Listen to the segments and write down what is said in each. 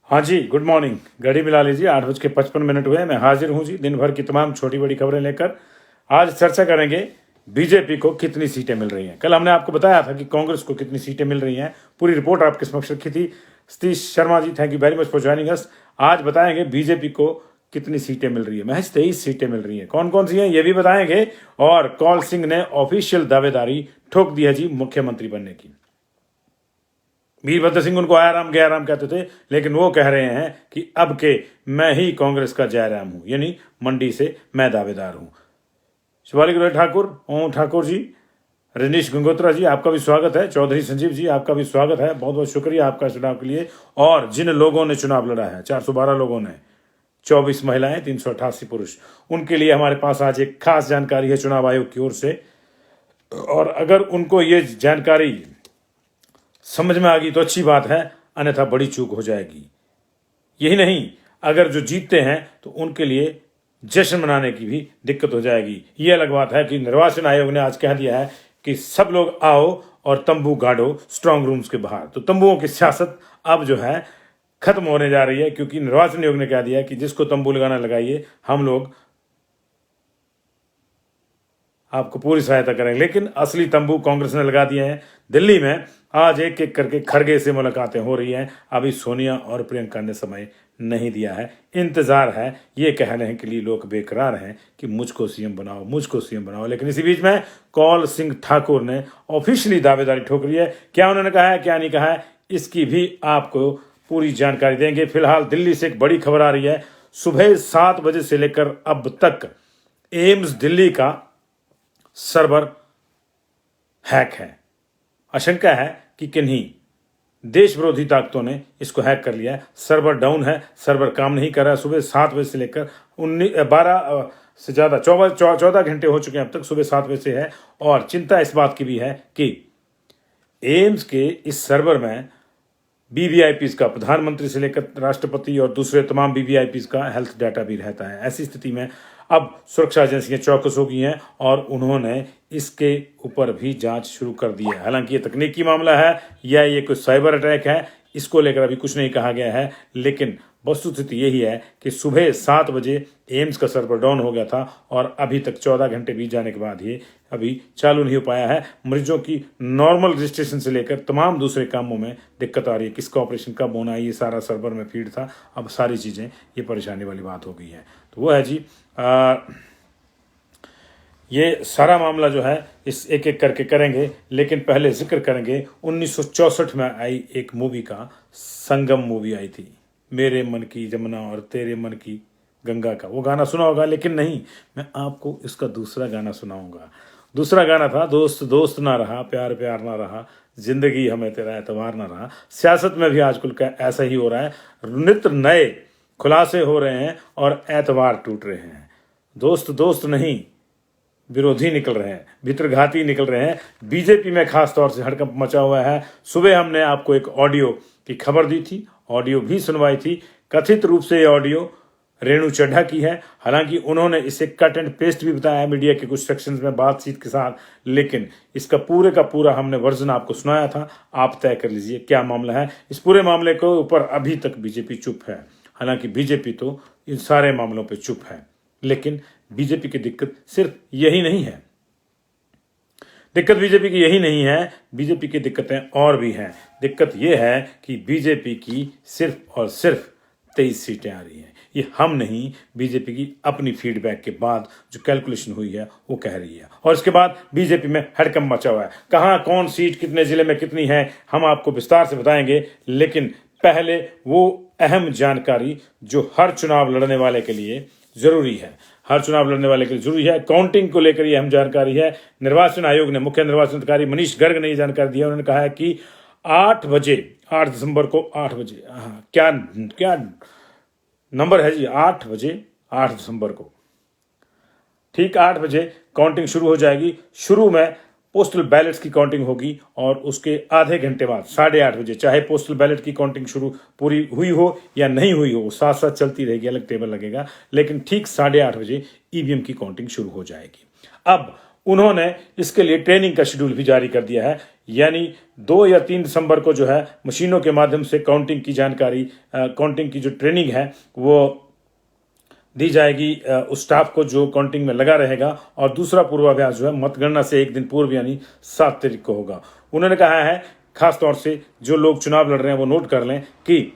हाँ जी, good morning. घड़ी मिला लीजिए, 8:55 हुए। मैं हाजिर हूँ जी, दिन भर की तमाम छोटी बड़ी खबरें लेकर। आज चर्चा करेंगे बीजेपी को कितनी सीटें मिल रही हैं। कल हमने आपको बताया था कि कांग्रेस को कितनी सीटें मिल रही हैं। पूरी रिपोर्ट आपके समक्ष रखी थी। Satish Sharma ji, thank you very much for joining us. आज बताएंगे बीजेपी को कितनी सीटें मिल रही है। महज 23 सीटें मिल रही हैं। कौन कौन सी हैं ये भी बताएंगे। और कौल सिंह ने ऑफिशियल दावेदारी ठोक दी है जी मुख्यमंत्री बनने की। वीरभद्र सिंह उनको आयाराम गयाराम कहते थे, लेकिन वो कह रहे हैं कि अब के मैं ही कांग्रेस का जयराम हूं, यानी मंडी से मैं दावेदार हूं। शिवालिक रोय ठाकुर, ओम ठाकुर जी, रजनीश गंगोत्रा जी, आपका भी स्वागत है। चौधरी संजीव जी, आपका भी स्वागत है। बहुत बहुत शुक्रिया आपका चुनाव के लिए। और जिन लोगों ने चुनाव लड़ा है, 412 लोगों ने, 24 महिलाएं, 388 पुरुष, उनके लिए हमारे पास आज एक खास जानकारी है चुनाव आयोग की ओर से। और अगर उनको ये जानकारी समझ में आ गई तो अच्छी बात है, अन्यथा बड़ी चूक हो जाएगी। यही नहीं, अगर जो जीतते हैं तो उनके लिए जश्न मनाने की भी दिक्कत हो जाएगी। ये अलग बात है कि निर्वाचन आयोग ने आज कह दिया है कि सब लोग आओ और तंबू गाड़ो स्ट्रांग रूम्स के बाहर। तो तंबुओं की सियासत अब जो है खत्म होने जा रही है, क्योंकि निर्वाचन आयोग ने कह दिया कि जिसको तंबू लगाना लगाइए, हम लोग आपको पूरी सहायता करेंगे। लेकिन असली तंबू कांग्रेस ने लगा दिए हैं। दिल्ली में आज एक एक करके खड़गे से मुलाकातें हो रही हैं। अभी सोनिया और प्रियंका ने समय नहीं दिया है, इंतजार है। ये कहने के लिए लोग बेकरार हैं कि मुझको सीएम बनाओ, मुझको सीएम बनाओ। लेकिन इसी बीच में कौल सिंह ठाकुर ने ऑफिशियली दावेदारी ठोक रही है। क्या उन्होंने कहा है, क्या नहीं कहा है, इसकी भी आपको पूरी जानकारी देंगे। फिलहाल दिल्ली से एक बड़ी खबर आ रही है। सुबह 7 बजे से लेकर अब तक एम्स दिल्ली का सर्वर हैक है। आशंका है कि किन्हीं देश विरोधी ताकतों ने इसको हैक कर लिया है। सर्वर डाउन है, सर्वर काम नहीं कर रहा है। सुबह 7 बजे से लेकर 12 से ज़्यादा 14 घंटे हो चुके हैं अब तक। सुबह 7 बजे से है। और चिंता इस बात की भी है कि एम्स के इस सर्वर में वीवीआईपीज का, प्रधानमंत्री से लेकर राष्ट्रपति और दूसरे तमाम वीवीआईपीज का हेल्थ डाटा भी रहता है। ऐसी स्थिति में अब सुरक्षा एजेंसियां चौकस हो गई हैं और उन्होंने इसके ऊपर भी जांच शुरू कर दी है। हालांकि ये तकनीकी मामला है या ये कोई साइबर अटैक है, इसको लेकर अभी कुछ नहीं कहा गया है। लेकिन वस्तुस्थिति यही है कि सुबह 7 बजे एम्स का सर्वर डाउन हो गया था और अभी तक 14 घंटे बीत जाने के बाद ये अभी चालू नहीं हो पाया है। मरीजों की नॉर्मल रजिस्ट्रेशन से लेकर तमाम दूसरे कामों में दिक्कत आ रही है। किसका ऑपरेशन कब होना है, ये सारा सर्वर में फीड था। अब सारी चीज़ें, ये परेशानी वाली बात हो गई है। तो वो है जी, ये सारा मामला जो है इस एक एक करके करेंगे। लेकिन पहले जिक्र करेंगे 1964 में आई एक मूवी का, संगम मूवी आई थी, मेरे मन की जमुना और तेरे मन की गंगा का। वो गाना सुना होगा, लेकिन नहीं, मैं आपको इसका दूसरा गाना सुनाऊंगा। दूसरा गाना था, दोस्त दोस्त ना रहा, प्यार प्यार ना रहा, जिंदगी हमें तेरा एतबार ना रहा। सियासत में भी आजकल का ऐसा ही हो रहा है। नित्य नए खुलासे हो रहे हैं और एतबार टूट रहे हैं। दोस्त दोस्त नहीं, विरोधी निकल रहे हैं, भीतरघाती निकल रहे हैं। बीजेपी में खास तौर से हड़कंप मचा हुआ है। सुबह हमने आपको एक ऑडियो की खबर दी थी, ऑडियो भी सुनवाई थी। कथित रूप से ये ऑडियो रेणु चड्ढा की है। हालांकि उन्होंने इसे कट एंड पेस्ट भी बताया है मीडिया के कुछ सेक्शंस में बातचीत के साथ, लेकिन इसका पूरे का पूरा हमने वर्जन आपको सुनाया था। आप तय कर लीजिए क्या मामला है। इस पूरे मामले के ऊपर अभी तक बीजेपी चुप है। हालांकि बीजेपी तो इन सारे मामलों पर चुप है, लेकिन बीजेपी की दिक्कत सिर्फ यही नहीं है। दिक्कत बीजेपी की यही नहीं है, बीजेपी की दिक्कतें और भी हैं। दिक्कत यह है कि बीजेपी की सिर्फ और सिर्फ 23 सीटें आ रही हैं। ये हम नहीं, बीजेपी की अपनी फीडबैक के बाद जो कैलकुलेशन हुई है वो कह रही है। और इसके बाद बीजेपी में हड़कंप मचा हुआ है। कहाँ कौन सीट कितने जिले में कितनी है, हम आपको विस्तार से बताएंगे। लेकिन पहले वो अहम जानकारी जो हर चुनाव लड़ने वाले के लिए जरूरी है, हर चुनाव लड़ने वाले के लिए जरूरी है। काउंटिंग को लेकर ये अहम जानकारी है। निर्वाचन आयोग ने, मुख्य निर्वाचन अधिकारी मनीष गर्ग ने ये जानकारी दी है। उन्होंने कहा है कि 8 बजे, 8 दिसंबर को 8 बजे, क्या क्या नंबर है जी, 8 बजे, 8 दिसंबर को, ठीक 8 बजे काउंटिंग शुरू हो जाएगी। शुरू में पोस्टल बैलेट्स की काउंटिंग होगी और उसके आधे घंटे बाद 8:30 बजे, चाहे पोस्टल बैलेट की काउंटिंग शुरू पूरी हुई हो या नहीं हुई हो, साथ साथ चलती रहेगी, अलग टेबल लगेगा। लेकिन ठीक 8:30 बजे ईवीएम की काउंटिंग शुरू हो जाएगी। अब उन्होंने इसके लिए ट्रेनिंग का शेड्यूल भी जारी कर दिया है। यानी 2 या 3 दिसंबर को जो है मशीनों के माध्यम से काउंटिंग की जानकारी, काउंटिंग की जो ट्रेनिंग है वो दी जाएगी उस स्टाफ को जो काउंटिंग में लगा रहेगा। और दूसरा पूर्वाभ्यास जो है मतगणना से एक दिन पूर्व यानी 7 तारीख को होगा। उन्होंने कहा है खास तौर से जो लोग चुनाव लड़ रहे हैं वो नोट कर लें कि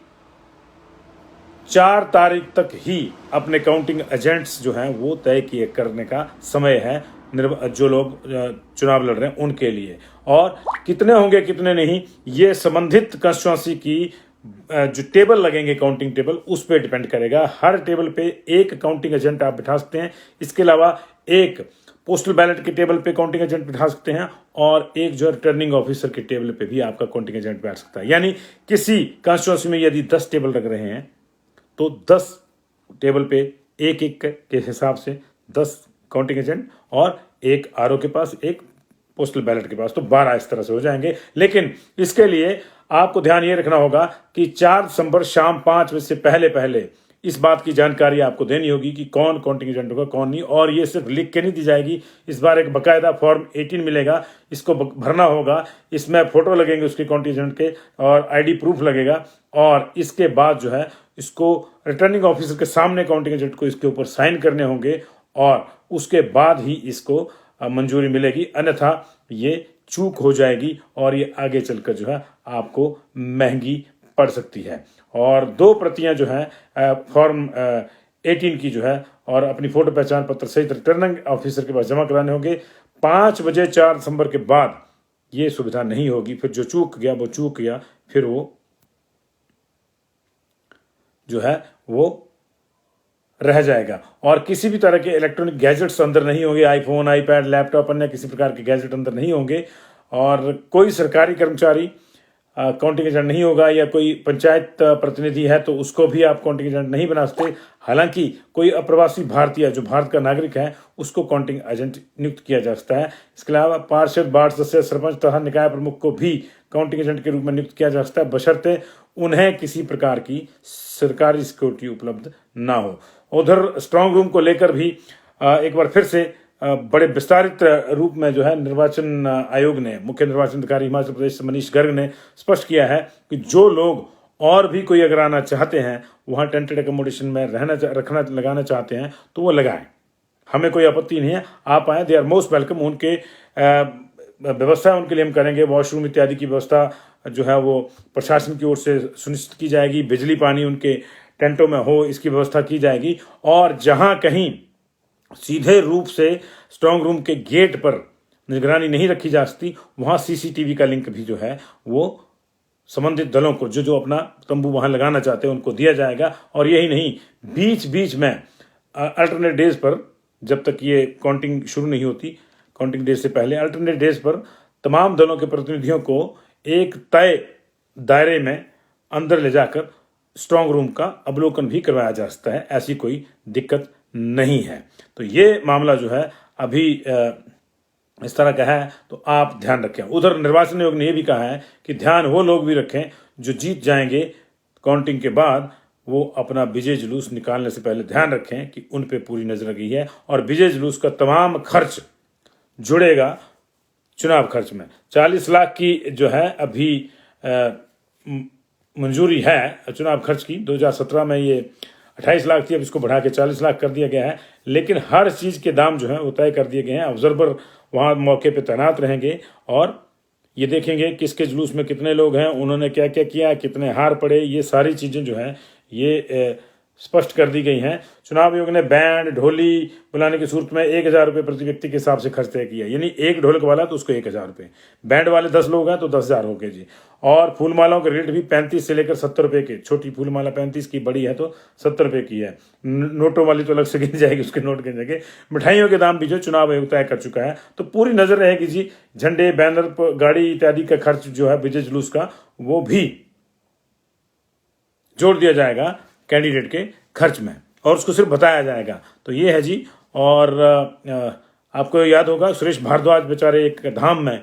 4 तारीख तक ही अपने काउंटिंग एजेंट्स जो हैं वो तय किए करने का समय है जो लोग चुनाव लड़ रहे हैं उनके लिए। और कितने होंगे कितने नहीं ये संबंधित कंस्टिट्यूंसी की जो टेबल लगेंगे काउंटिंग टेबल उस पर डिपेंड करेगा। हर टेबल पे एक काउंटिंग एजेंट आप बिठा सकते हैं। इसके अलावा एक पोस्टल बैलेट के टेबल पे काउंटिंग एजेंट बिठा सकते हैं और एक जो रिटर्निंग ऑफिसर के टेबल पे भी आपका काउंटिंग एजेंट बैठ सकता है। यानी किसी कंस्टिट्यूंसी में यदि 10 टेबल रख रहे हैं तो 10 टेबल पे एक एक के हिसाब से 10 काउंटिंग एजेंट और एक आरओ के पास, एक पोस्टल बैलेट के पास, तो 12 इस तरह से हो जाएंगे। लेकिन इसके लिए आपको ध्यान ये रखना होगा कि 4 दिसंबर शाम 5 बजे से पहले इस बात की जानकारी आपको देनी होगी कि कौन काउंटिंग एजेंट होगा कौन नहीं। और ये सिर्फ लिख के नहीं दी जाएगी, इस बार एक बकायदा फॉर्म 18 मिलेगा, इसको भरना होगा। इसमें फोटो लगेंगे उसके काउंटिंग एजेंट के और आईडी प्रूफ लगेगा। और इसके बाद जो है इसको रिटर्निंग ऑफिसर के सामने काउंटिंग एजेंट को इसके ऊपर साइन करने होंगे और उसके बाद ही इसको मंजूरी मिलेगी, अन्यथा ये चूक हो जाएगी और ये आगे चलकर जो है आपको महंगी पड़ सकती है। और 2 प्रतियां जो है फॉर्म 18 की जो है और अपनी फोटो पहचान पत्र सहित रिटर्निंग ऑफिसर के पास जमा कराने होंगे। 5 बजे 4 दिसंबर के बाद ये सुविधा नहीं होगी। फिर जो चूक गया वो चूक गया, फिर वो जो है वो रह जाएगा। और किसी भी तरह के इलेक्ट्रॉनिक गैजेट्स अंदर नहीं होंगे, आईफोन, आईपैड, लैपटॉप, अन्य किसी प्रकार के गैजेट अंदर नहीं होंगे। और कोई सरकारी कर्मचारी काउंटिंग एजेंट नहीं होगा या कोई पंचायत प्रतिनिधि है तो उसको भी आप काउंटिंग एजेंट नहीं बना सकते। हालांकि कोई अप्रवासी भारतीय जो भारत का नागरिक है उसको काउंटिंग एजेंट नियुक्त किया जा सकता है। इसके अलावा पार्षद, वार्ड सदस्य, सरपंच तथा निकाय प्रमुख को भी काउंटिंग एजेंट के रूप में नियुक्त किया जा सकता है, बशर्ते उन्हें किसी प्रकार की सरकारी सिक्योरिटी उपलब्ध ना हो। उधर स्ट्रांग रूम को लेकर भी एक बार फिर से बड़े विस्तारित रूप में जो है निर्वाचन आयोग ने, मुख्य निर्वाचन अधिकारी हिमाचल प्रदेश मनीष गर्ग ने स्पष्ट किया है कि जो लोग और भी कोई अगर आना चाहते हैं, वहां टेंटेड एकोमोडेशन में लगाना चाहते हैं तो वो लगाएं, हमें कोई आपत्ति नहीं है, आप आए, दे आर मोस्ट वेलकम। उनके व्यवस्था उनके लिए हम करेंगे, वॉशरूम इत्यादि की व्यवस्था जो है वो प्रशासन की ओर से सुनिश्चित की जाएगी, बिजली पानी उनके टेंटों में हो इसकी व्यवस्था की जाएगी। और जहां कहीं सीधे रूप से स्ट्रांग रूम के गेट पर निगरानी नहीं रखी जा सकती, वहां सीसीटीवी का लिंक भी जो है वो संबंधित दलों को जो अपना तंबू वहां लगाना चाहते हैं उनको दिया जाएगा। और यही नहीं, बीच बीच में अल्टरनेट डेज पर, जब तक ये काउंटिंग शुरू नहीं होती, काउंटिंग डेज से पहले अल्टरनेट डेज पर तमाम दलों के प्रतिनिधियों को एक तय दायरे में अंदर ले जाकर स्ट्रांग रूम का अवलोकन भी करवाया जा सकता है, ऐसी कोई दिक्कत नहीं है। तो ये मामला जो है अभी इस तरह का है, तो आप ध्यान रखें। उधर निर्वाचन आयोग ने यह भी कहा है कि ध्यान वो लोग भी रखें जो जीत जाएंगे काउंटिंग के बाद, वो अपना विजय जुलूस निकालने से पहले ध्यान रखें कि उन पे पूरी नजर लगी है। और विजय जुलूस का तमाम खर्च जुड़ेगा चुनाव खर्च में। 40 लाख की जो है अभी मंजूरी है चुनाव खर्च की। 2017 में ये 28 लाख थी, अब इसको बढ़ा के 40 लाख कर दिया गया है। लेकिन हर चीज़ के दाम जो है वो तय कर दिए गए हैं। ऑब्जर्वर वहाँ मौके पे तैनात रहेंगे और ये देखेंगे किसके जुलूस में कितने लोग हैं, उन्होंने क्या क्या किया, कितने हार पड़े, ये सारी चीज़ें जो हैं ये स्पष्ट कर दी गई हैं। चुनाव आयोग ने बैंड ढोली बुलाने की सूरत में 1,000 रुपये प्रति व्यक्ति के हिसाब से खर्च तय किया। यानी एक ढोलक वाला तो उसको 1,000 रुपये, बैंड वाले 10 लोग हैं तो 10,000 हो गए जी। और फूल मालाओं के रेट भी 35 से लेकर 70 रुपये के, छोटी फूल माला 35 की, बड़ी है तो 70 रुपये की है। नोटों वाली तो अलग से गिन जाएगी, उसके नोट गिन जाएंगे। मिठाइयों के दाम भी जो चुनाव आयोग तय कर चुका है। तो पूरी नजर रहेगी जी, झंडे, बैनर, गाड़ी इत्यादि का खर्च जो है विजय जुलूस का, वो भी जोड़ दिया जाएगा कैंडिडेट के खर्च में और उसको सिर्फ बताया जाएगा। तो ये है जी। और आपको याद होगा सुरेश भारद्वाज बेचारे एक धाम में,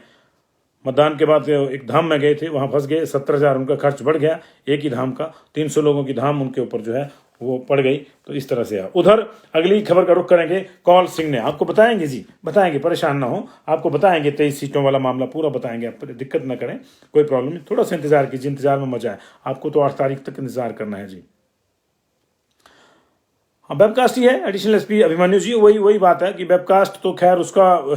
मतदान के बाद एक धाम में गए थे, वहां फंस गए, 70,000 उनका खर्च बढ़ गया एक ही धाम का। 300 लोगों की धाम उनके ऊपर जो है वो पड़ गई। तो इस तरह से है। उधर अगली खबर का रुख करेंगे। कौल सिंह ने, आपको बताएंगे जी, बताएंगे, परेशान ना हो, आपको बताएंगे 23 सीटों वाला मामला पूरा बताएंगे, आप दिक्कत ना करें, कोई प्रॉब्लम नहीं, थोड़ा सा इंतजार कीजिए, इंतजार में मजा है, आपको तो 8 तारीख तक इंतजार करना है जी। हाँ, वेबकास्ट ही है, एडिशनल एसपी अभिमन्यु जी, वही बात है कि वेबकास्ट तो खैर उसका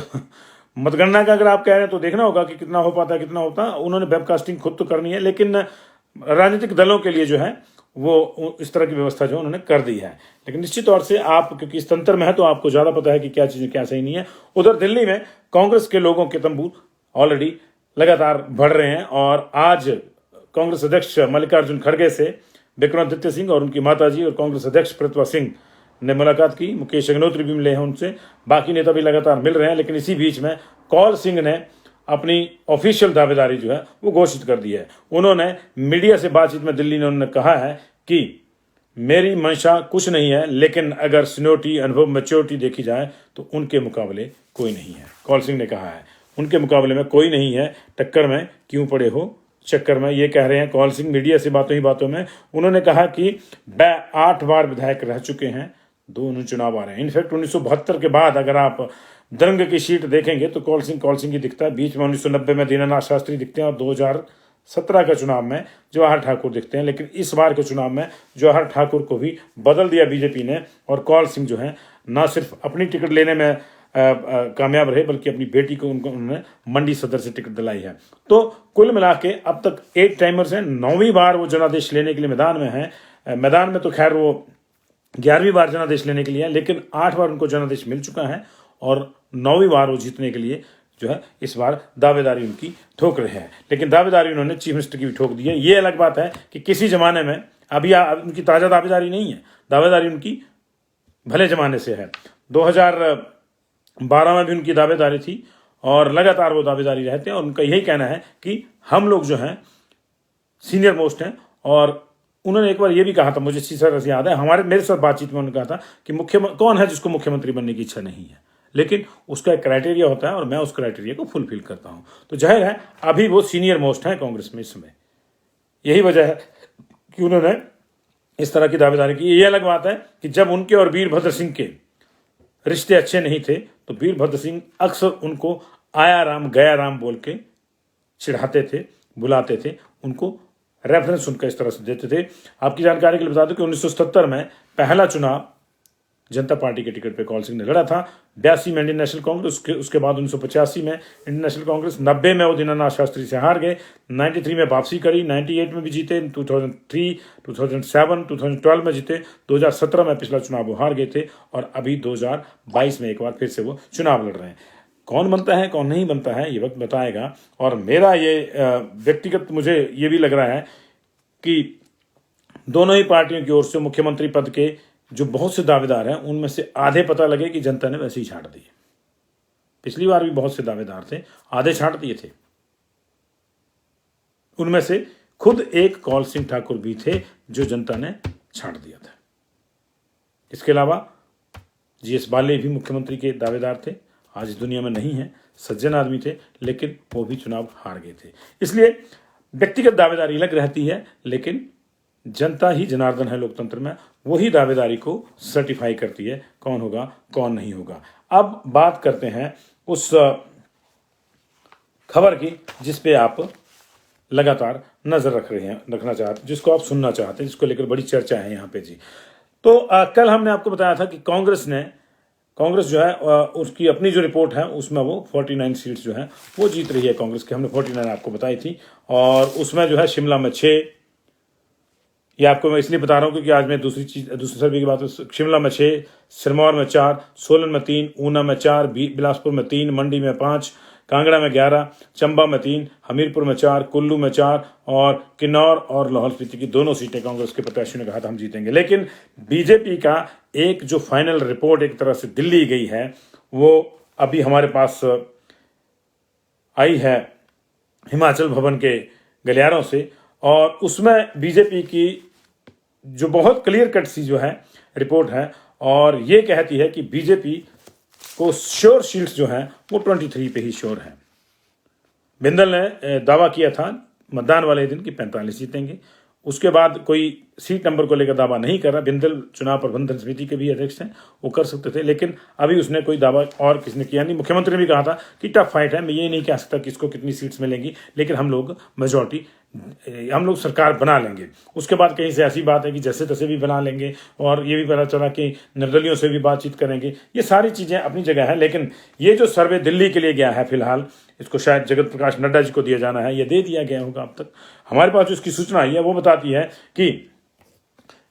मतगणना का अगर आप कह रहे हैं तो देखना होगा कि कितना हो पाता है, कितना होता है। उन्होंने वेबकास्टिंग खुद तो करनी है, लेकिन राजनीतिक दलों के लिए जो है वो इस तरह की व्यवस्था जो उन्होंने कर दी है। लेकिन निश्चित तौर से आप क्योंकि इस तंत्र में है तो आपको ज्यादा पता है कि क्या चीजें क्या सही नहीं है। उधर दिल्ली में कांग्रेस के लोगों के तंबू ऑलरेडी लगातार बढ़ रहे हैं और आज कांग्रेस अध्यक्ष मल्लिकार्जुन खड़गे से विक्रमादित्य सिंह और उनकी माताजी और कांग्रेस अध्यक्ष प्रतिभा सिंह ने मुलाकात की। मुकेश अग्निहोत्री भी मिले हैं उनसे, बाकी नेता भी लगातार मिल रहे हैं। लेकिन इसी बीच में कौल सिंह ने अपनी ऑफिशियल दावेदारी जो है वो घोषित कर दी है। उन्होंने मीडिया से बातचीत में दिल्ली ने उन्होंने कहा है कि मेरी मंशा कुछ नहीं है, लेकिन अगर सीनियोरिटी, अनुभव, मैच्योरिटी देखी जाए तो उनके मुकाबले कोई नहीं है। कौल सिंह ने कहा है उनके मुकाबले में कोई नहीं है, टक्कर में क्यों पड़े हो चक्कर में, ये कह रहे हैं कौल सिंह मीडिया से बातों ही बातों में। उन्होंने कहा कि वह 8 बार विधायक रह चुके हैं, 2 चुनाव आ रहे हैं। इनफैक्ट 1972 के बाद अगर आप दरंग की शीट देखेंगे तो कौल सिंह ही दिखता है। बीच में 1990 में दीनानाथ शास्त्री दिखते हैं और 2017 के चुनाव में जवाहर ठाकुर दिखते हैं। लेकिन इस बार के चुनाव में जवाहर ठाकुर को भी बदल दिया बीजेपी ने और कौल सिंह जो है ना सिर्फ अपनी टिकट लेने में कामयाब रहे बल्कि अपनी बेटी को उन्होंने मंडी सदर से टिकट दिलाई है। तो कुल मिला के अब तक 8 टाइमर्स हैं, 9वीं बार वो जनादेश लेने के लिए मैदान में हैं। मैदान में तो खैर वो 11वीं बार जनादेश लेने के लिए है, लेकिन 8 बार उनको जनादेश मिल चुका है और 9वीं बार वो जीतने के लिए जो है इस बार दावेदारी उनकी ठोक रहे हैं। लेकिन दावेदारी उन्होंने चीफ मिनिस्टर की भी ठोक दी है। ये अलग बात है कि किसी जमाने में अभी उनकी ताज़ा दावेदारी नहीं है, दावेदारी उनकी भले जमाने से है। 2012 में भी उनकी दावेदारी थी और लगातार वो दावेदारी रहते हैं और उनका यही कहना है कि हम लोग जो हैं सीनियर मोस्ट हैं। और उन्होंने एक बार ये भी कहा था, मुझे अच्छी तरह से याद है, मेरे साथ बातचीत में उन्होंने कहा था कि कौन है जिसको मुख्यमंत्री बनने की इच्छा नहीं है, लेकिन उसका एक क्राइटेरिया होता है और मैं उस क्राइटेरिया को फुलफिल करता हूं। तो जाहिर है अभी वो सीनियर मोस्ट हैं कांग्रेस में इस समय। यही वजह है कि उन्होंने इस तरह की दावेदारी की। ये अलग बात है कि जब उनके और वीरभद्र सिंह के रिश्ते अच्छे नहीं थे तो वीरभद्र सिंह अक्सर उनको आया राम गया राम बोल के चिढ़ाते थे, बुलाते थे, उनको रेफरेंस उनका इस तरह से देते थे। आपकी जानकारी के लिए बता दूं कि 1977 में पहला चुनाव जनता पार्टी के टिकट पे कौल सिंह ने लड़ा था। 82 में इंडियन नेशनल कांग्रेस, उसके बाद 1985 में इंडियन नेशनल कांग्रेस, 90 में वो दीनानाथ शास्त्री से हार गए, 93 में वापसी करी, 98 में भी जीते, 2003, 2007, 2012 में जीते, 2017 में पिछला चुनाव वो हार गए थे और अभी 2022 में एक बार फिर से वो चुनाव लड़ रहे हैं। कौन बनता है कौन नहीं बनता है ये वक्त बताएगा। और मेरा ये व्यक्तिगत मुझे ये भी लग रहा है कि दोनों ही पार्टियों की ओर से मुख्यमंत्री पद के जो बहुत से दावेदार हैं उनमें से आधे पता लगे कि जनता ने वैसे ही छांट दिए। पिछली बार भी बहुत से दावेदार थे, आधे छांट दिए थे। उनमें से खुद एक कौल सिंह ठाकुर भी थे जो जनता ने छांट दिया था। इसके अलावा जीएस बाले भी मुख्यमंत्री के दावेदार थे, आज इस दुनिया में नहीं है, सज्जन आदमी थे, लेकिन वो भी चुनाव हार गए थे। इसलिए व्यक्तिगत दावेदारी अलग रहती है, लेकिन जनता ही जनार्दन है लोकतंत्र में, वही दावेदारी को सर्टिफाई करती है कौन होगा कौन नहीं होगा। अब बात करते हैं उस खबर की जिस पे आप लगातार नजर रखना चाहते, जिसको आप सुनना चाहते हैं, जिसको लेकर बड़ी चर्चा है यहाँ पे जी। तो कल हमने आपको बताया था कि कांग्रेस जो है उसकी अपनी जो रिपोर्ट है उसमें वो 49 सीट्स जो है वो जीत रही है कांग्रेस की। हमने 49 आपको बताई थी और उसमें जो है शिमला में 6, ये आपको मैं इसलिए बता रहा हूँ क्योंकि आज मैं दूसरी सर्वे की बात, शिमला में 6, सिरमौर में 4, सोलन में 3, ऊना में 4, बिलासपुर में 3, मंडी में 5, कांगड़ा में 11, चंबा में 3, हमीरपुर में 4, कुल्लू में 4 और किन्नौर और लाहौल स्पीति की दोनों सीटें कांग्रेस के प्रत्याशियों ने कहा था हम जीतेंगे। लेकिन बीजेपी का एक जो फाइनल रिपोर्ट एक तरह से दिल्ली गई है वो अभी हमारे पास आई है हिमाचल भवन के गलियारों से, और उसमें बीजेपी की जो बहुत क्लियर कट सी जो है रिपोर्ट है और ये कहती है कि बीजेपी को श्योर शील्ड्स जो हैं वो 23 पे ही श्योर है। बिंदल ने दावा किया था मतदान वाले दिन कि 45 जीतेंगे, उसके बाद कोई सीट नंबर को लेकर दावा नहीं कर रहा। बिंदल चुनाव प्रबंधन समिति के भी अध्यक्ष हैं, वो कर सकते थे, लेकिन अभी उसने कोई दावा और किसने किया नहीं। मुख्यमंत्री ने भी कहा था कि टफ फाइट है, मैं ये नहीं कह सकता किसको कितनी सीट्स मिलेंगी, लेकिन हम लोग मेजॉरिटी, हम लोग सरकार बना लेंगे। उसके बाद कहीं से ऐसी बात है कि जैसे तैसे भी बना लेंगे, और ये भी पता चला कि निर्दलियों से भी बातचीत करेंगे। ये सारी चीज़ें अपनी जगह है, लेकिन ये जो सर्वे दिल्ली के लिए गया है फिलहाल, इसको शायद जगत प्रकाश नड्डा जी को दिया जाना है, ये दे दिया गया होगा अब तक। हमारे पास जो इसकी सूचना आई है वो बताती है कि,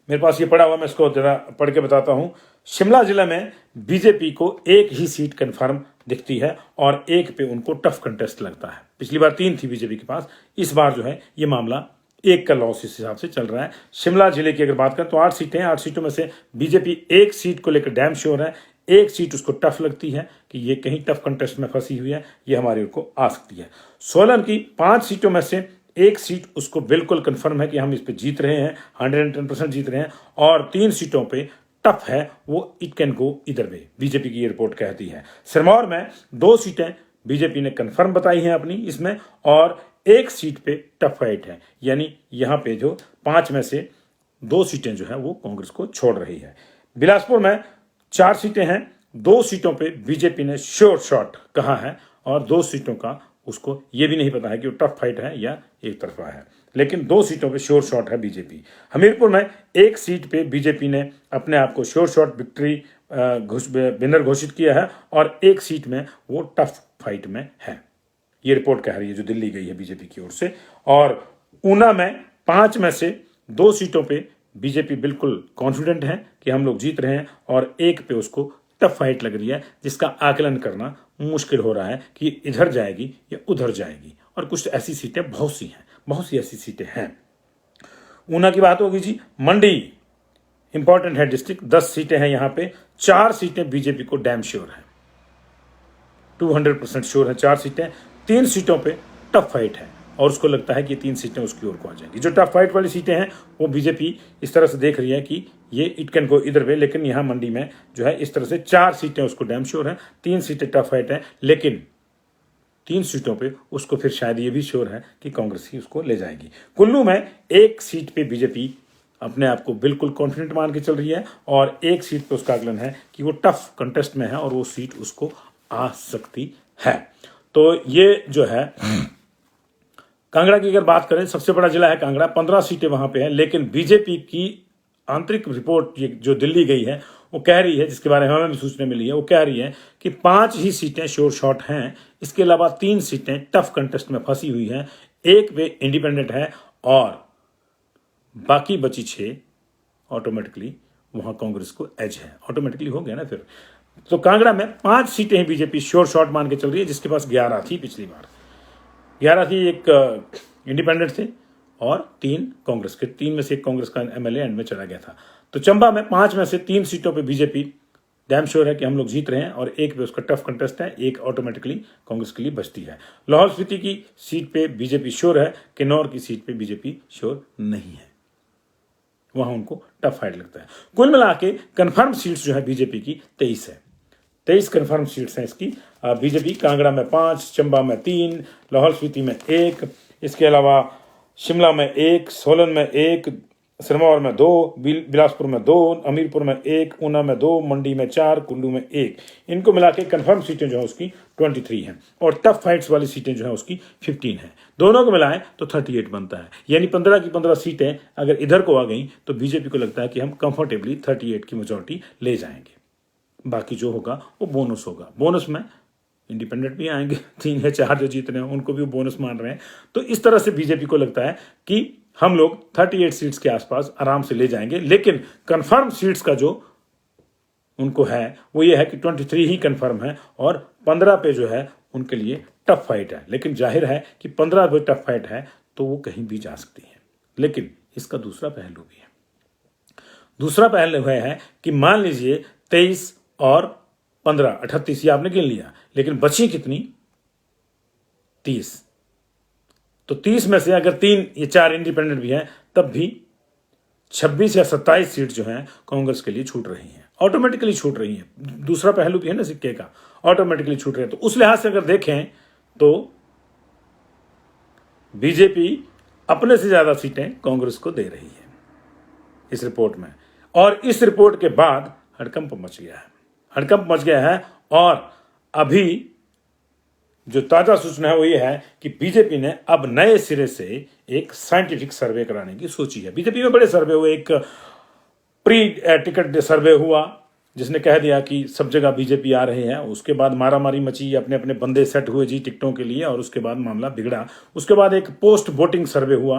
मेरे पास ये पड़ा हुआ, मैं इसको जरा पढ़ के बताता हूँ। शिमला जिले में बीजेपी को एक ही सीट कंफर्म दिखती है और एक पे उनको टफ कंटेस्ट लगता है। पिछली बार 3 थी बीजेपी के पास, इस बार जो है ये मामला 1 का लॉस इस हिसाब से चल रहा है। शिमला जिले की अगर बात करें तो 8 सीटें हैं, 8 सीटों में से बीजेपी 1 सीट को लेकर डैम श्योर है, 1 सीट उसको टफ लगती है कि ये कहीं टफ कंटेस्ट में फंसी हुई है, ये हमारे को आ सकती है। सोलन की 5 सीटों में से 1 सीट उसको बिल्कुल कंफर्म है कि हम इस पे जीत रहे हैं, 110% जीत रहे हैं, और 3 सीटों पे टफ है, वो इट कैन गो इधर वे, बीजेपी की ये रिपोर्ट कहती है। सिरमौर में 2 सीटें बीजेपी ने कंफर्म बताई हैं अपनी इसमें, और 1 सीट पे टफ फाइट है, यानी यहां पे जो 5 में से 2 सीटें जो है वो कांग्रेस को छोड़ रही है। बिलासपुर में 4 सीटें हैं, 2 सीटों पे बीजेपी ने श्योर शॉट कहा है, और 2 सीटों का उसको ये भी नहीं पता है कि वो टफ फाइट है या एक तरफा है, लेकिन 2 सीटों पे श्योर शॉट है बीजेपी। हमीरपुर में 1 सीट पे बीजेपी ने अपने आप को श्योर शॉट विक्ट्री विनर घोषित किया है, और 1 सीट में वो टफ फाइट में है, ये रिपोर्ट कह रही है जो दिल्ली गई है बीजेपी की ओर से। और ऊना में 5 में से 2 सीटों पे बीजेपी बिल्कुल कॉन्फिडेंट है कि हम लोग जीत रहे हैं, और 1 पे उसको टफ फाइट लग रही है, जिसका आकलन करना मुश्किल हो रहा है कि इधर जाएगी या उधर जाएगी। और कुछ ऐसी सीटें बहुत सी ऐसी सीटें हैं। ऊना की बात होगी जी। मंडी इंपॉर्टेंट है डिस्ट्रिक्ट, 10 सीटें हैं यहाँ पे, 4 सीटें बीजेपी को डैम श्योर है, 200% श्योर है 4 सीटें। 3 सीटों पे टफ फाइट है, और उसको लगता है कि 3 सीटें उसकी ओर को आ जाएंगी। जो टफ फाइट वाली सीटें हैं वो बीजेपी इस तरह से देख रही है कि ये इट कैन गो इधर वे, लेकिन यहाँ मंडी में जो है इस तरह से 4 सीटें उसको डैम श्योर है, 3 सीटें टफ फाइट है, लेकिन 3 सीटों पे उसको फिर शायद ये भी श्योर है कि कांग्रेस ही उसको ले जाएगी। कुल्लू में 1 सीट पे बीजेपी अपने आप को बिल्कुल कॉन्फिडेंट मान के चल रही है, और 1 सीट पे उसका आकलन है कि वो टफ कंटेस्ट में है और वो सीट उसको आ सकती है। तो ये जो है कांगड़ा की अगर बात करें, सबसे बड़ा जिला है कांगड़ा, 15 सीटें वहां पे हैं, लेकिन बीजेपी की आंतरिक रिपोर्ट ये जो दिल्ली गई है वो कह रही है, जिसके बारे में हमें भी सूचना मिली है, वो कह रही है कि 5 ही सीटें श्योर शॉट हैं, इसके अलावा 3 सीटें टफ कंटेस्ट में फंसी हुई हैं, 1 वे इंडिपेंडेंट है, और बाकी बची 6 ऑटोमेटिकली वहां कांग्रेस को एज है। ऑटोमेटिकली हो गया ना फिर। तो कांगड़ा में 5 सीटें ही बीजेपी श्योर शॉट मान के चल रही है, जिसके पास 11 थी पिछली बार, 11 थी, एक इंडिपेंडेंट थे और 3 कांग्रेस के, 3 में से 1 कांग्रेस का एमएलए एंड में चला गया था। तो चंबा में 5 में से 3 सीटों पे बीजेपी डैम श्योर है कि हम लोग जीत रहे हैं, और 1 पे उसका टफ कंटेस्ट है, 1 ऑटोमेटिकली कांग्रेस के लिए बचती है। लाहौल स्पीति की सीट पे बीजेपी श्योर है, किन्नौर की सीट पे बीजेपी श्योर नहीं है, वहां उनको टफ फाइट लगता है। कुल मिला के कंफर्म सीट्स जो है बीजेपी की 23 है, 23 कंफर्म सीट्स हैं इसकी बीजेपी। कांगड़ा में 5, चंबा में 3, लाहौल स्पीति में 1, इसके अलावा शिमला में 1, सोलन में 1, सिरमौर में 2, बिलासपुर में 2, हमीरपुर में 1, ऊना में 2, मंडी में 4, कुल्लू में 1। इनको मिला के कंफर्म सीटें जो है उसकी 23 हैं, और टफ फाइट्स वाली सीटें जो है उसकी 15 हैं। दोनों को मिलाएं तो 38 बनता है, यानी 15 की 15 सीटें अगर इधर को आ गई तो बीजेपी को लगता है कि हम कंफर्टेबली 38 की मेजॉरिटी ले जाएंगे। बाकी जो होगा वो बोनस होगा। बोनस में इंडिपेंडेंट भी आएंगे, 3 या 4 जो जीत रहे हैं उनको भी बोनस मान रहे हैं। तो इस तरह से बीजेपी को लगता है कि हम लोग 38 सीट्स के आसपास आराम से ले जाएंगे, लेकिन कंफर्म सीट्स का जो उनको है वो ये है कि 23 ही कंफर्म है, और 15 पे जो है उनके लिए टफ फाइट है। लेकिन जाहिर है कि 15 पे टफ फाइट है तो वो कहीं भी जा सकती है। लेकिन इसका दूसरा पहलू भी है। दूसरा पहलू है कि मान लीजिए 23 और 15, 38 ये आपने गिन लिया, लेकिन बची कितनी? 30। तो 30 में से अगर 3 या 4 इंडिपेंडेंट भी हैं, तब भी 26 या 27 सीट जो हैं कांग्रेस के लिए छूट रही हैं, ऑटोमेटिकली छूट रही हैं। दूसरा पहलू भी है ना सिक्के का, ऑटोमेटिकली छूट रहे हैं। तो उस लिहाज से अगर देखें तो बीजेपी अपने से ज़्यादा सीटें कांग्रेस को दे रही है इस रिपोर्ट में। और इस रिपोर्ट के बाद हड़कंप मच गया है, हड़कंप मच गया है। और अभी जो ताज़ा सूचना है वो ये है कि बीजेपी ने अब नए सिरे से एक साइंटिफिक सर्वे कराने की सोची है। बीजेपी में बड़े सर्वे हुए, एक प्री टिकट सर्वे हुआ जिसने कह दिया कि सब जगह बीजेपी आ रहे हैं। उसके बाद मारामारी मची, अपने अपने बंदे सेट हुए जी टिकटों के लिए, और उसके बाद मामला बिगड़ा। उसके बाद एक पोस्ट वोटिंग सर्वे हुआ,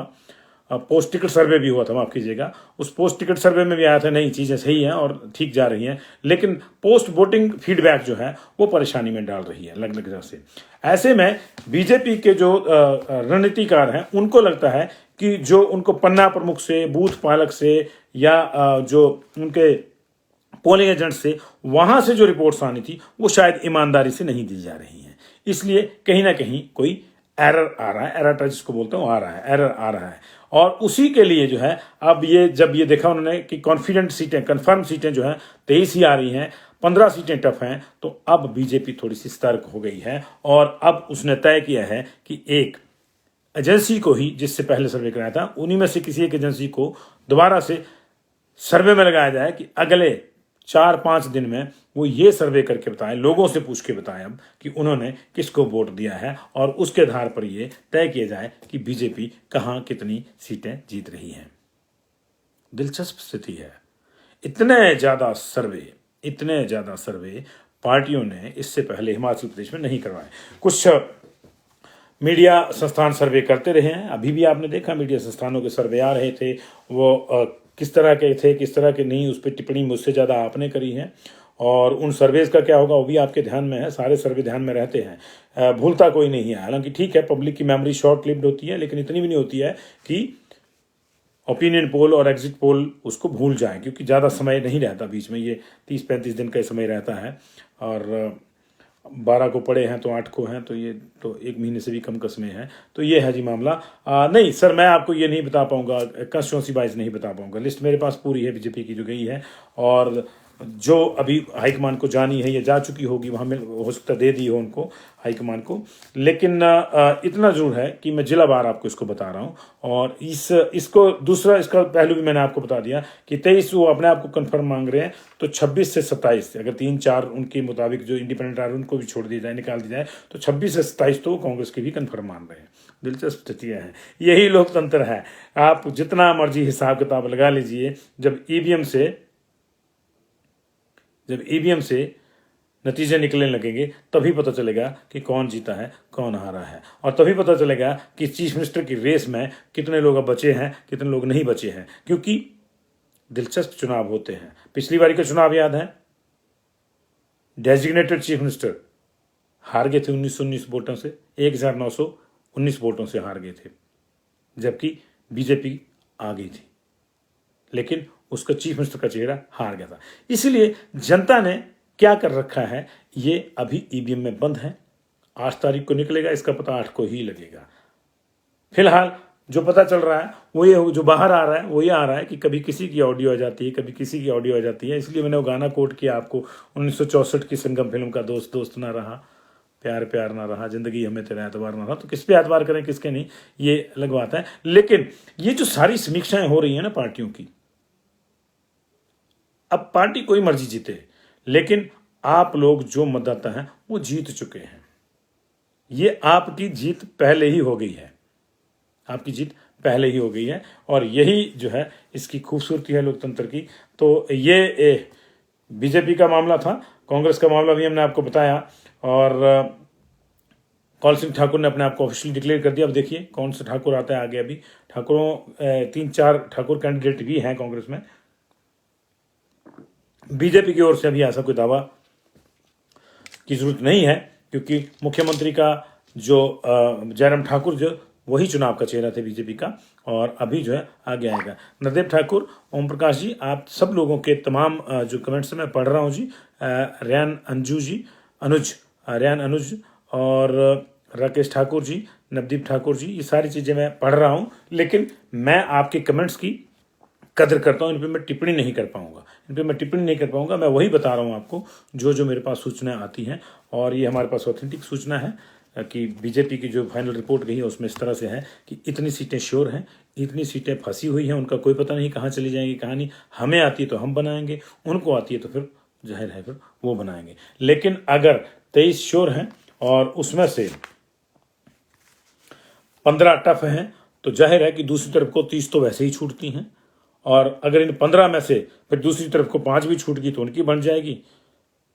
पोस्ट टिकट सर्वे भी हुआ था, माफ कीजिएगा। उस पोस्ट टिकट सर्वे में भी आया था नहीं, चीज़ें सही हैं और ठीक जा रही हैं, लेकिन पोस्ट वोटिंग फीडबैक जो है वो परेशानी में डाल रही है अलग अलग तरह से। ऐसे में बीजेपी के जो रणनीतिकार हैं उनको लगता है कि जो उनको पन्ना प्रमुख से, बूथ पालक से, या जो उनके पोलिंग एजेंट से, वहां से जो रिपोर्ट्स आनी थी वो शायद ईमानदारी से नहीं दी जा रही हैं। इसलिए कहीं ना कहीं कोई एरर आ रहा है, एरर जिसको बोलते हैं वो आ रहा है, एरर आ रहा है। और उसी के लिए जो है अब ये जब ये देखा उन्होंने कि कॉन्फिडेंट सीटें, कंफर्म सीटें जो हैं 23 ही आ रही हैं, 15 सीटें टफ हैं, तो अब बीजेपी थोड़ी सी सतर्क हो गई है। और अब उसने तय किया है कि एक एजेंसी को ही, जिससे पहले सर्वे कराया था, उन्हीं में से किसी एक एजेंसी को दोबारा से सर्वे में लगाया जाए कि अगले 4-5 दिन में वो ये सर्वे करके बताएं, लोगों से पूछ के बताएं अब कि उन्होंने किसको वोट दिया है, और उसके आधार पर ये तय किया जाए कि बीजेपी कहाँ कितनी सीटें जीत रही है। दिलचस्प स्थिति है। इतने ज़्यादा सर्वे पार्टियों ने इससे पहले हिमाचल प्रदेश में नहीं करवाए। कुछ मीडिया संस्थान सर्वे करते रहे हैं, अभी भी आपने देखा मीडिया संस्थानों के सर्वे आ रहे थे, वो किस तरह के थे किस तरह के नहीं, उस पर टिप्पणी मुझसे ज़्यादा आपने करी है। और उन सर्वेज का क्या होगा वो भी आपके ध्यान में है, सारे सर्वे ध्यान में रहते हैं, भूलता कोई नहीं है। हालांकि ठीक है, पब्लिक की मेमोरी शॉर्ट लिव्ड होती है, लेकिन इतनी भी नहीं होती है कि ओपिनियन पोल और एग्जिट पोल उसको भूल जाए, क्योंकि ज़्यादा समय नहीं रहता बीच में, ये 30-35 दिन का समय रहता है। और 12 को पड़े हैं तो 8 को हैं, तो ये तो 1 महीने से भी कम का समय है। तो ये है जी मामला। नहीं सर, मैं आपको ये नहीं बता पाऊंगा, कंस्टिट्यूंसी वाइज नहीं बता पाऊंगा। लिस्ट मेरे पास पूरी है बीजेपी की जो गई है, और जो अभी हाईकमान को जानी है या जा चुकी होगी, वहाँ में हो सकता दे दी हो उनको हाईकमान को। लेकिन इतना जरूर है कि मैं जिला बार आपको इसको बता रहा हूँ। और इसको दूसरा इसका पहलू भी मैंने आपको बता दिया कि 23 वो अपने आप को कन्फर्म मांग रहे हैं, तो 26 से 27 अगर 3-4 उनके मुताबिक जो इंडिपेंडेंट आ रहे हैं उनको भी छोड़ दिया जाए, निकाल दिया जाए, तो 26 से 27 तो कांग्रेस के भी कन्फर्म मान रहे हैं। दिलचस्प स्थितियाँ हैं, यही लोकतंत्र है। आप जितना मर्जी हिसाब किताब लगा लीजिए, जब ईवीएम से नतीजे निकलने लगेंगे तभी पता चलेगा कि कौन जीता है कौन हारा है, और तभी पता चलेगा कि चीफ मिनिस्टर की रेस में कितने लोग अब बचे हैं कितने लोग नहीं बचे हैं। क्योंकि दिलचस्प चुनाव होते हैं। पिछली बारी का चुनाव याद है, डेजिग्नेटेड चीफ मिनिस्टर हार गए थे 1919 वोटों से, 1919 वोटों से हार गए थे, जबकि बीजेपी आ गई थी, लेकिन उसका चीफ मिनिस्टर का चेहरा हार गया था। इसलिए जनता ने क्या कर रखा है, ये अभी ईवीएम में बंद है। 8 तारीख को निकलेगा, इसका पता 8 को ही लगेगा। फिलहाल जो पता चल रहा है वो ये, जो बाहर आ रहा है वो ये आ रहा है कि कभी किसी की ऑडियो आ जाती है, कभी किसी की ऑडियो आ जाती है। इसलिए मैंने वो गाना कोट किया आपको, 1964 की संगम फिल्म का, दोस्त दोस्त ना रहा, प्यार प्यार ना रहा, जिंदगी हमें तेरा एतबार ना रहा। तो किस पे एतबार करें किसके नहीं, ये अलग बात है। लेकिन ये जो सारी समीक्षाएं हो रही है ना पार्टियों की, अब पार्टी कोई मर्जी जीते, लेकिन आप लोग जो मतदाता हैं वो जीत चुके हैं। ये आपकी जीत पहले ही हो गई है, आपकी जीत पहले ही हो गई है। और यही जो है इसकी खूबसूरती है लोकतंत्र की। तो ये बीजेपी का मामला था। कांग्रेस का मामला भी हमने आपको बताया, और कौल सिंह ठाकुर ने अपने आप को ऑफिशियली डिक्लेयर कर दिया। अब देखिए कौन सा ठाकुर आता है आगे। अभी ठाकुरों 3-4 ठाकुर कैंडिडेट भी हैं कांग्रेस में। बीजेपी की ओर से अभी ऐसा कोई दावा की जरूरत नहीं है, क्योंकि मुख्यमंत्री का जो जयराम ठाकुर जो वही चुनाव का चेहरा थे बीजेपी का, और अभी जो है आगे आएगा नरदेव ठाकुर, ओम प्रकाश जी, आप सब लोगों के तमाम जो कमेंट्स मैं पढ़ रहा हूँ जी। रेयान अनुज और राकेश ठाकुर जी, नवदीप ठाकुर जी, ये सारी चीज़ें मैं पढ़ रहा हूँ। लेकिन मैं आपके कमेंट्स की कदर करता हूँ, इन पर मैं टिप्पणी नहीं कर पाऊंगा। मैं वही बता रहा हूँ आपको जो जो मेरे पास सूचनाएं आती हैं, और ये हमारे पास ऑथेंटिक सूचना है। कि बीजेपी की जो फाइनल रिपोर्ट गई है उसमें इस तरह से है कि इतनी सीटें श्योर हैं, इतनी सीटें फंसी हुई हैं, उनका कोई पता नहीं कहाँ चली जाएंगी कहाँ नहीं। हमें आती है तो हम बनाएंगे, उनको आती है तो फिर जाहिर है फिर वो बनाएंगे। लेकिन अगर 23 श्योर हैं और उसमें से 15 टफ हैं तो जाहिर है कि दूसरी तरफ को 30 तो वैसे ही छूटती हैं, और अगर इन 15 में से फिर दूसरी तरफ को 5 भी छूट गई तो उनकी बन जाएगी,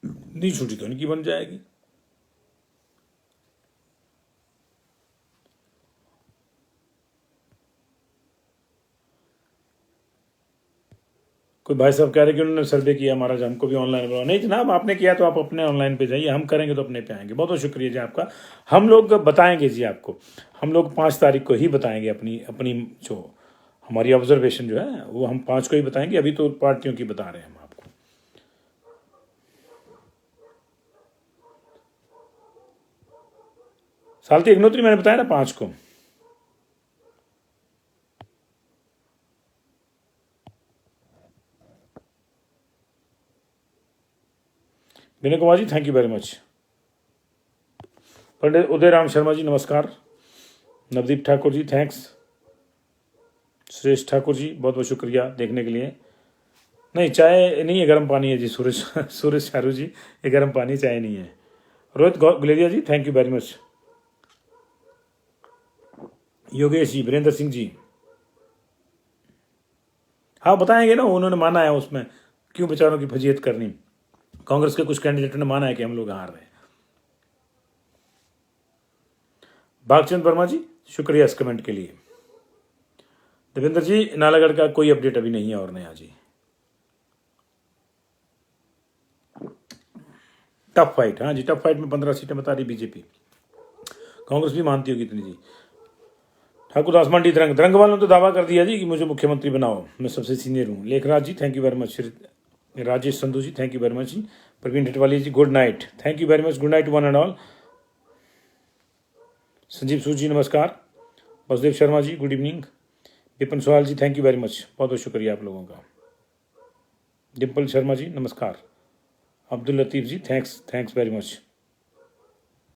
नहीं छूटी तो उनकी बन जाएगी। कोई भाई साहब कह रहे कि उन्होंने सर्वे किया महाराज, हमको भी ऑनलाइन बुलाओ। नहीं जनाब, आपने किया तो आप अपने ऑनलाइन पे जाइए, हम करेंगे तो अपने पे आएंगे। बहुत बहुत शुक्रिया जी आपका। हम लोग बताएंगे जी आपको, हम लोग 5 तारीख को ही बताएंगे अपनी अपनी जो हमारी ऑब्जर्वेशन जो है वो हम 5 को ही बताएंगे। अभी तो पार्टियों की बता रहे हैं हम आपको। साल्ती अग्नोत्री मैंने बताया ना 5 को। Vinay Kumar ji thank you very much. पंडित उदय राम शर्मा जी नमस्कार। नवदीप ठाकुर जी थैंक्स। सुरेश ठाकुर जी बहुत बहुत शुक्रिया देखने के लिए। नहीं चाय नहीं है, गर्म पानी है जी। सुरेश चारू जी ये गर्म पानी, चाय नहीं है। Rohit Guleria ji thank you very much. Yogesh ji, Virendra Singh ji, हाँ बताएंगे ना, उन्होंने माना है उसमें, क्यों बेचारों की फजीयत करनी। कांग्रेस के कुछ कैंडिडेटों ने माना है कि हम लोग हार रहे हैं। भागचंद वर्मा जी शुक्रिया इस कमेंट के लिए। देवेंद्र जी नालागढ़ का कोई अपडेट अभी नहीं है और नया जी। टफ फाइट, हाँ जी टफ फाइट में 15 सीटें बता रही बीजेपी, कांग्रेस भी मानती होगी इतनी जी। ठाकुर आसमान डी द्रंग वालों ने तो दावा कर दिया जी कि मुझे मुख्यमंत्री बनाओ, मैं सबसे सीनियर हूँ। Lekhraj ji thank you very much. Rajesh Sandhu ji thank you very much ji. Praveen Dhatwali ji good night, thank you very much. Good night one and all. Sanjeev Sood ji नमस्कार। Vasudev Sharma ji good evening. Vipin Sohal ji thank you very much, बहुत बहुत शुक्रिया आप लोगों का। डिम्पल शर्मा जी नमस्कार। अब्दुल लतीफ़ जी थैंक्स वेरी मच।